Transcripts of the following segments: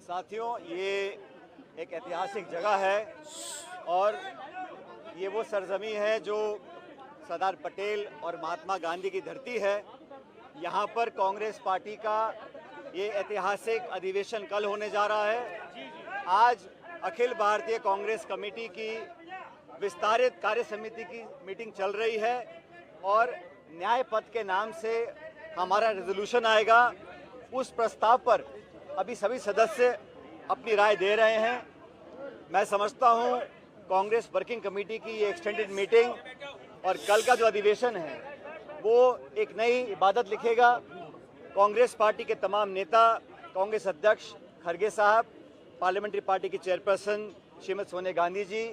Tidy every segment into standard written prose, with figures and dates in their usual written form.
साथियों, ये एक ऐतिहासिक जगह है और ये वो सरजमी है जो सरदार पटेल और महात्मा गांधी की धरती है। यहाँ पर कांग्रेस पार्टी का ये ऐतिहासिक अधिवेशन कल होने जा रहा है। आज अखिल भारतीय कांग्रेस कमेटी की विस्तारित कार्य समिति की मीटिंग चल रही है और न्याय पथ के नाम से हमारा रेजोल्यूशन आएगा। उस प्रस्ताव पर अभी सभी सदस्य अपनी राय दे रहे हैं। मैं समझता हूं कांग्रेस वर्किंग कमेटी की ये एक्सटेंडेड मीटिंग और कल का जो अधिवेशन है वो एक नई इबादत लिखेगा। कांग्रेस पार्टी के तमाम नेता, कांग्रेस अध्यक्ष खड़गे साहब, पार्लियामेंट्री पार्टी की चेयरपर्सन श्रीमती सोनिया गांधी जी,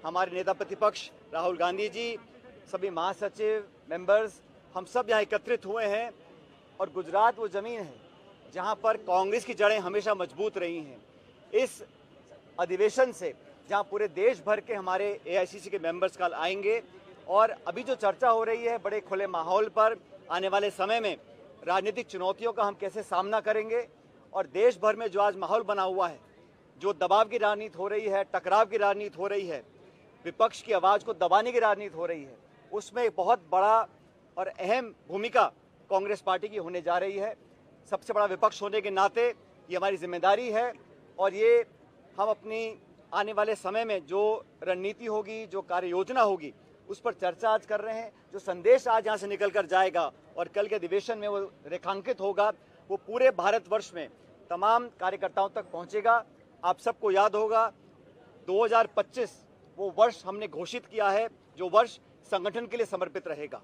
हमारे नेता प्रतिपक्ष राहुल गांधी जी, सभी महासचिव, मेंबर्स, हम सब यहाँ एकत्रित हुए हैं। और गुजरात वो ज़मीन है जहाँ पर कांग्रेस की जड़ें हमेशा मजबूत रही हैं। इस अधिवेशन से जहाँ पूरे देश भर के हमारे एआईसीसी के मेंबर्स कल आएंगे और अभी जो चर्चा हो रही है बड़े खुले माहौल पर आने वाले समय में राजनीतिक चुनौतियों का हम कैसे सामना करेंगे और देश भर में जो आज माहौल बना हुआ है, जो दबाव की राजनीति हो रही है, टकराव की राजनीति हो रही है, विपक्ष की आवाज़ को दबाने की राजनीति हो रही है, उसमें एक बहुत बड़ा और अहम भूमिका कांग्रेस पार्टी की होने जा रही है। सबसे बड़ा विपक्ष होने के नाते ये हमारी जिम्मेदारी है और ये हम अपनी आने वाले समय में जो रणनीति होगी, जो कार्य योजना होगी, उस पर चर्चा आज कर रहे हैं। जो संदेश आज यहाँ से निकल कर जाएगा और कल के अधिवेशन में वो रेखांकित होगा, वो पूरे भारतवर्ष में तमाम कार्यकर्ताओं तक पहुँचेगा। आप सबको याद होगा 2025 वो वर्ष हमने घोषित किया है जो वर्ष संगठन के लिए समर्पित रहेगा।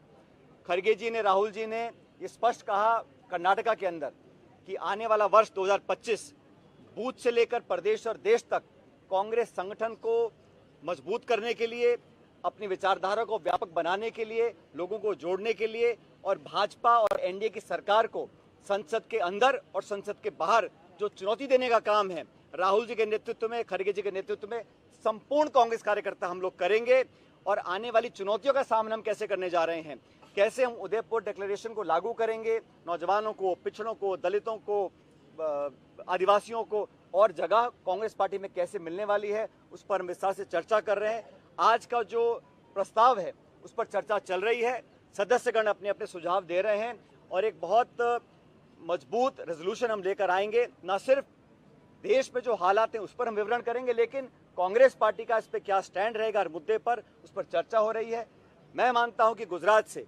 खड़गे जी ने, राहुल जी ने ये स्पष्ट कहा कर्नाटका के अंदर कि आने वाला वर्ष 2025 बूथ से लेकर प्रदेश और देश तक कांग्रेस संगठन को मजबूत करने के लिए, अपनी विचारधारा को व्यापक बनाने के लिए, लोगों को जोड़ने के लिए और भाजपा और एनडीए की सरकार को संसद के अंदर और संसद के बाहर जो चुनौती देने का काम है, राहुल जी के नेतृत्व में, खड़गे जी के नेतृत्व में संपूर्ण कांग्रेस कार्यकर्ता हम लोग करेंगे। और आने वाली चुनौतियों का सामना हम कैसे करने जा रहे हैं, कैसे हम उदयपुर डिक्लेरेशन को लागू करेंगे, नौजवानों को, पिछड़ों को, दलितों को, आदिवासियों को और जगह कांग्रेस पार्टी में कैसे मिलने वाली है, उस पर हम विस्तार से चर्चा कर रहे हैं। आज का जो प्रस्ताव है उस पर चर्चा चल रही है, सदस्यगण अपने अपने सुझाव दे रहे हैं और एक बहुत मजबूत रेजोल्यूशन हम लेकर आएंगे। न सिर्फ देश में जो हालात हैं उस पर हम विवरण करेंगे, लेकिन कांग्रेस पार्टी का इस पर क्या स्टैंड रहेगा हर मुद्दे पर, उस पर चर्चा हो रही है। मैं मानता हूं कि गुजरात से,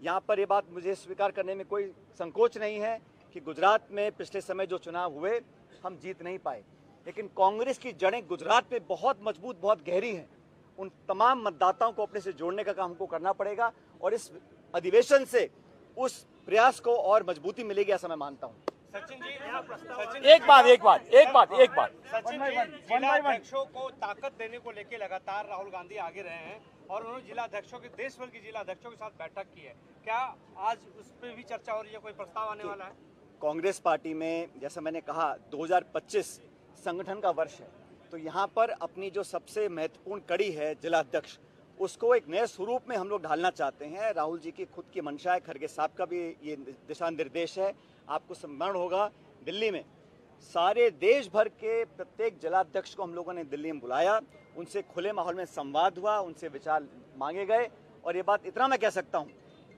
यहाँ पर ये बात मुझे स्वीकार करने में कोई संकोच नहीं है कि गुजरात में पिछले समय जो चुनाव हुए हम जीत नहीं पाए, लेकिन कांग्रेस की जड़ें गुजरात में बहुत मजबूत, बहुत गहरी हैं। उन तमाम मतदाताओं को अपने से जोड़ने का काम हमको करना पड़ेगा और इस अधिवेशन से उस प्रयास को और मजबूती मिलेगी, ऐसा मैं मानता हूँ। सचिन जी, एक बात सचिन जी, जिला अध्यक्षों को ताकत देने को लेकर लगातार राहुल गांधी आगे रहे हैं और उन्होंने जिला अध्यक्षों के, देश भर के जिला अध्यक्षों के साथ बैठक की है। क्या आज उस पर भी चर्चा हो रही है, कोई प्रस्ताव आने वाला है? कांग्रेस पार्टी में जैसा मैंने कहा 2025 संगठन का वर्ष है, तो यहाँ पर अपनी जो सबसे महत्वपूर्ण कड़ी है जिला अध्यक्ष, उसको एक नए स्वरूप में हम लोग ढालना चाहते हैं। राहुल जी की खुद की मंशा है, खड़गे साहब का भी ये दिशा निर्देश है। आपको स्मरण होगा दिल्ली में सारे देश भर के प्रत्येक जिलाध्यक्ष को हम लोगों ने दिल्ली में बुलाया, उनसे खुले माहौल में संवाद हुआ, उनसे विचार मांगे गए और ये बात इतना मैं कह सकता हूँ,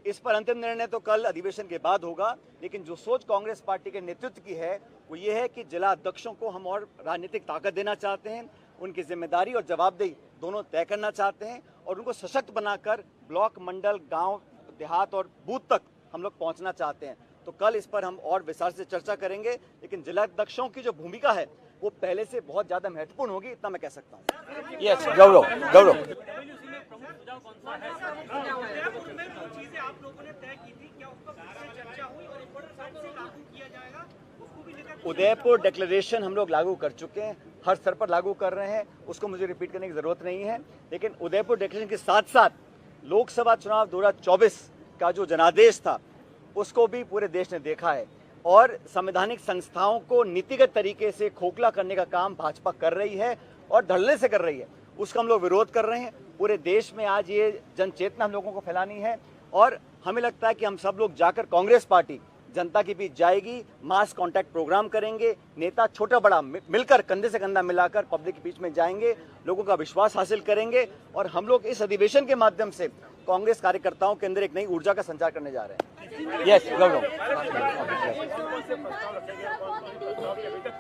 इस पर अंतिम निर्णय तो कल अधिवेशन के बाद होगा, लेकिन जो सोच कांग्रेस पार्टी के नेतृत्व की है वो ये है कि जिला अध्यक्षों को हम और राजनीतिक ताकत देना चाहते हैं, उनकी जिम्मेदारी और जवाबदेही दोनों तय करना चाहते हैं और उनको सशक्त बनाकर ब्लॉक, मंडल, गांव, देहात और बूथ तक हम लोग पहुंचना चाहते हैं। तो कल इस पर हम और विस्तार से चर्चा करेंगे, लेकिन जिला अध्यक्षों की जो भूमिका है वो पहले से बहुत ज्यादा महत्वपूर्ण होगी, इतना मैं कह सकता हूँ। यस, गौरव उदयपुर डिक्लेरेशन हम लोग लागू कर चुके हैं, हर स्तर पर लागू कर रहे हैं, उसको मुझे रिपीट करने की जरूरत नहीं है। लेकिन उदयपुर डिक्लेरेशन के साथ साथ लोकसभा चुनाव 2024 का जो जनादेश था उसको भी पूरे देश ने देखा है और संवैधानिक संस्थाओं को नीतिगत तरीके से खोखला करने का काम भाजपा कर रही है और धड़ल्ले से कर रही है, उसका हम लोग विरोध कर रहे हैं। पूरे देश में आज ये जन चेतना हम लोगों को फैलानी है और हमें लगता है कि हम सब लोग जाकर कांग्रेस पार्टी जनता के बीच जाएगी, मास कांटेक्ट प्रोग्राम करेंगे, नेता छोटा बड़ा मिलकर कंधे से कंधा मिलाकर पब्लिक के बीच में जाएंगे, लोगों का विश्वास हासिल करेंगे और हम लोग इस अधिवेशन के माध्यम से कांग्रेस कार्यकर्ताओं के अंदर एक नई ऊर्जा का संचार करने जा रहे हैं। यस गौरव।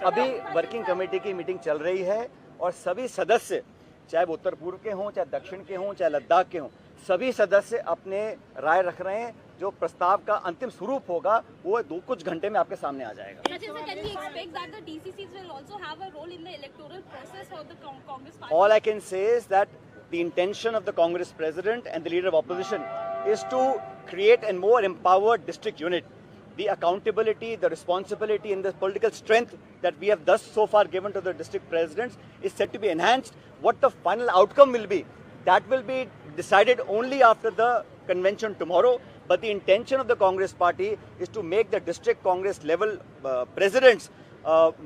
अभी वर्किंग कमेटी की मीटिंग चल रही है और सभी सदस्य, चाहे वो उत्तर पूर्व के हों, चाहे दक्षिण के हों, चाहे लद्दाख के हों, सभी सदस्य अपने राय रख रहे हैं। जो प्रस्ताव का अंतिम स्वरूप होगा वो कुछ घंटे में आपके सामने आ जाएगा। All I can say is that the intention of the Congress President and the Leader of Opposition is to create a more empowered district unit. The accountability, the responsibility and the political strength that we have thus so far given to the district presidents is set to be enhanced. What the final outcome will be, that will be decided only after the convention tomorrow. But the intention of the Congress party is to make the district Congress level presidents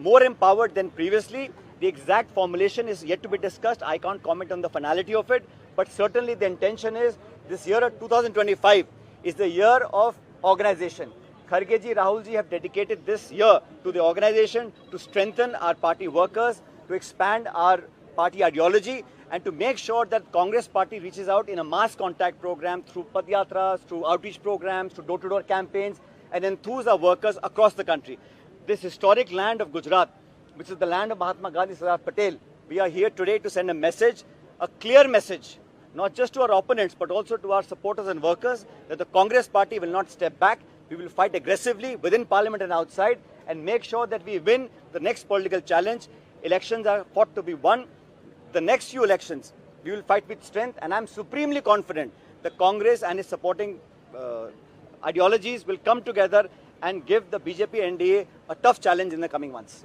more empowered than previously. The exact formulation is yet to be discussed. I can't comment on the finality of it, but certainly the intention is this year of 2025 is the year of organization. Kharge ji, Rahul ji have dedicated this year to the organization, to strengthen our party workers, to expand our party ideology, and to make sure that Congress party reaches out in a mass contact program through padyatras, through outreach programs, through door-to-door campaigns, and enthuse our workers across the country. This historic land of Gujarat, which is the land of Mahatma Gandhi, Sardar Patel, we are here today to send a message, a clear message, not just to our opponents, but also to our supporters and workers, that the Congress party will not step back. We will fight aggressively within parliament and outside and make sure that we win the next political challenge. Elections are fought to be won. The next few elections, we will fight with strength, and I'm supremely confident that Congress and its supporting ideologies will come together and give the BJP NDA a tough challenge in the coming months.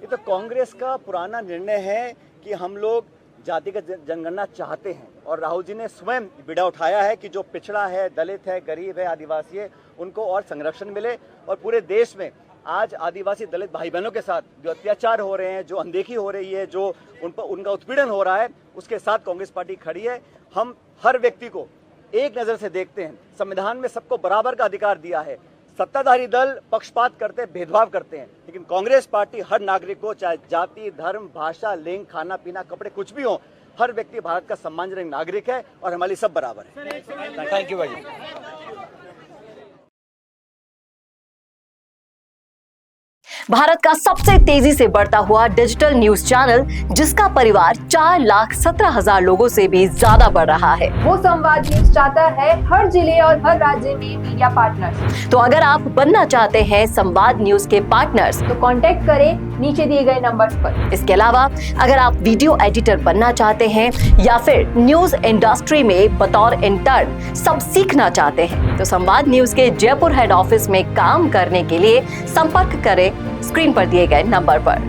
ये तो कांग्रेस का पुराना निर्णय है कि हम लोग जातिगत जनगणना चाहते हैं और राहुल जी ने स्वयं बीड़ा उठाया है कि जो पिछड़ा है, दलित है, गरीब है, आदिवासी है, उनको और संरक्षण मिले। और पूरे देश में आज आदिवासी दलित भाई बहनों के साथ जो अत्याचार हो रहे हैं, जो अनदेखी हो रही है, जो उनका उत्पीड़न हो रहा है, उसके साथ कांग्रेस पार्टी खड़ी है। हम हर व्यक्ति को एक नज़र से देखते हैं। संविधान में सबको बराबर का अधिकार दिया है। सत्ताधारी दल पक्षपात करते हैं, भेदभाव करते हैं, लेकिन कांग्रेस पार्टी हर नागरिक को, चाहे जाति, धर्म, भाषा, लिंग, खाना पीना, कपड़े कुछ भी हो, हर व्यक्ति भारत का सम्मानजनक नागरिक है और हमारी सब बराबर है। थैंक यू भाई। भारत का सबसे तेजी से बढ़ता हुआ डिजिटल न्यूज चैनल, जिसका परिवार 4,17,000 लोगों से भी ज्यादा बढ़ रहा है, वो संवाद न्यूज चाहता है हर जिले और हर राज्य में मीडिया पार्टनर्स। तो अगर आप बनना चाहते हैं संवाद न्यूज के पार्टनर्स, तो कांटेक्ट करें नीचे दिए गए नंबर्स पर। इसके अलावा अगर आप वीडियो एडिटर बनना चाहते हैं या फिर न्यूज इंडस्ट्री में बतौर इंटर्न सब सीखना चाहते हैं, तो संवाद न्यूज के जयपुर हेड ऑफिस में काम करने के लिए संपर्क करें स्क्रीन पर दिए गए नंबर पर।